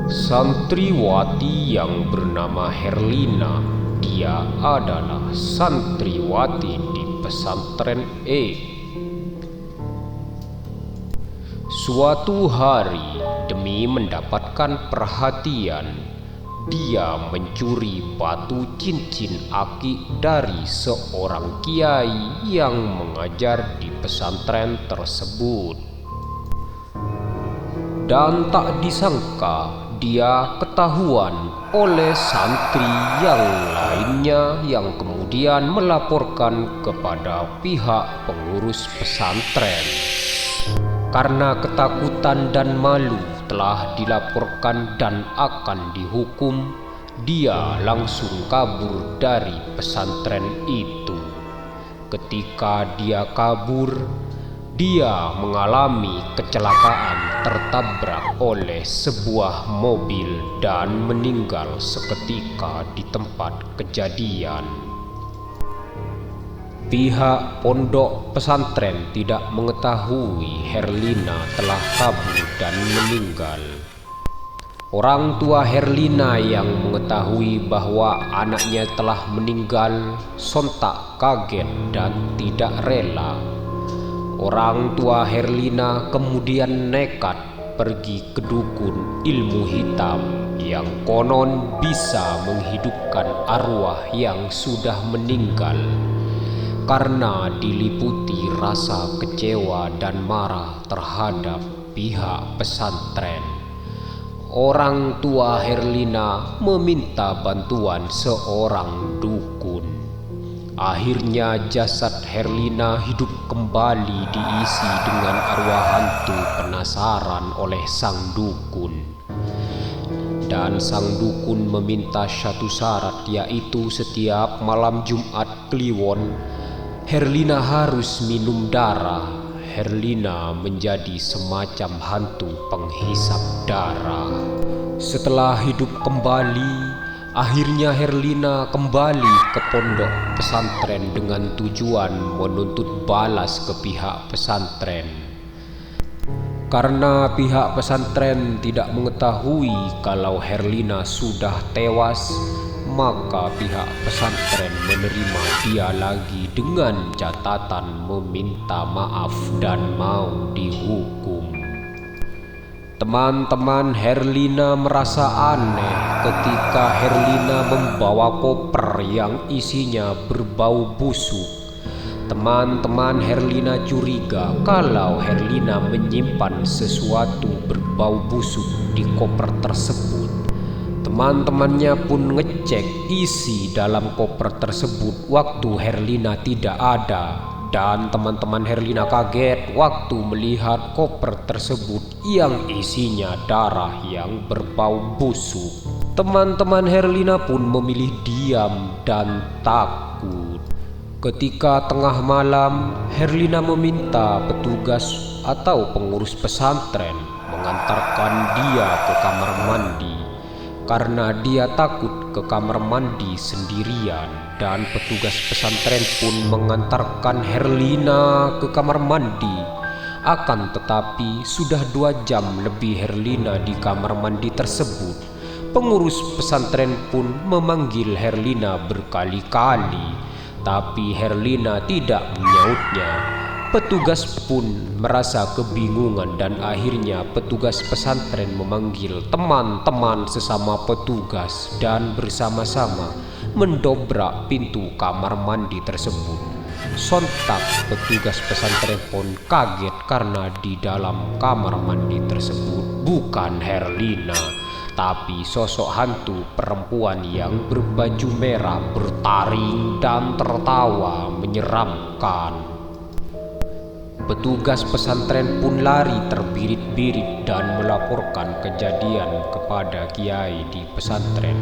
Santriwati yang bernama Herlina, dia adalah santriwati di pesantren E. Suatu hari, demi mendapatkan perhatian, dia mencuri batu cincin aki dari seorang kiai yang mengajar di pesantren tersebut. Dan tak disangka, dia ketahuan oleh santri yang lainnya yang kemudian melaporkan kepada pihak pengurus pesantren. Karena ketakutan dan malu telah dilaporkan dan akan dihukum, dia langsung kabur dari pesantren itu. Ketika dia kabur, dia mengalami kecelakaan tertabrak oleh sebuah mobil dan meninggal seketika di tempat kejadian. Pihak pondok pesantren tidak mengetahui Herlina telah kabur dan meninggal. Orang tua Herlina yang mengetahui bahwa anaknya telah meninggal sontak kaget dan tidak rela. Orang tua Herlina kemudian nekat pergi ke dukun ilmu hitam yang konon bisa menghidupkan arwah yang sudah meninggal. Karena diliputi rasa kecewa dan marah terhadap pihak pesantren, orang tua Herlina meminta bantuan seorang dukun. Akhirnya jasad Herlina hidup kembali diisi dengan arwah hantu penasaran oleh sang dukun. Dan sang dukun meminta satu syarat, yaitu setiap malam Jumat Kliwon Herlina harus minum darah. Herlina menjadi semacam hantu penghisap darah. Setelah hidup kembali, akhirnya Herlina kembali ke pondok pesantren dengan tujuan menuntut balas ke pihak pesantren. Karena pihak pesantren tidak mengetahui kalau Herlina sudah tewas, maka pihak pesantren menerima dia lagi dengan catatan meminta maaf dan mau dihukum. Teman-teman Herlina merasa aneh ketika Herlina membawa koper yang isinya berbau busuk. Teman-teman Herlina curiga kalau Herlina menyimpan sesuatu berbau busuk di koper tersebut. Teman-temannya pun ngecek isi dalam koper tersebut waktu Herlina tidak ada. Dan teman-teman Herlina kaget waktu melihat koper tersebut yang isinya darah yang berbau busuk. Teman-teman Herlina pun memilih diam dan takut. Ketika tengah malam, Herlina meminta petugas atau pengurus pesantren mengantarkan dia ke kamar mandi. Karena dia takut ke kamar mandi sendirian, dan petugas pesantren pun mengantarkan Herlina ke kamar mandi. Akan tetapi sudah 2 jam lebih Herlina di kamar mandi tersebut. Pengurus pesantren pun memanggil Herlina berkali-kali, tapi Herlina tidak menyautnya. Petugas pun merasa kebingungan dan akhirnya petugas pesantren memanggil teman-teman sesama petugas dan bersama-sama mendobrak pintu kamar mandi tersebut. Sontak petugas pesantren pun kaget karena di dalam kamar mandi tersebut bukan Herlina, tapi sosok hantu perempuan yang berbaju merah bertaring dan tertawa menyeramkan. Petugas pesantren pun lari terbirit-birit dan melaporkan kejadian kepada kiai di pesantren.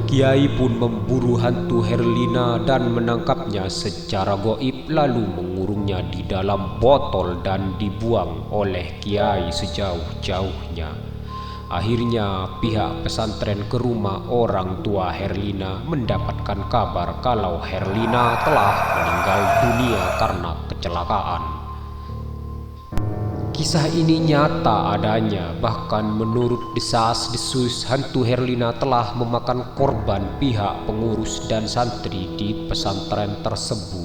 Kiai pun memburu hantu Herlina dan menangkapnya secara goib, lalu mengurungnya di dalam botol dan dibuang oleh kiai sejauh-jauhnya. Akhirnya pihak pesantren ke rumah orang tua Herlina mendapatkan kabar kalau Herlina telah meninggal dunia karena kecelakaan. Kisah ini nyata adanya, bahkan menurut desas-desus hantu Herlina telah memakan korban pihak pengurus dan santri di pesantren tersebut.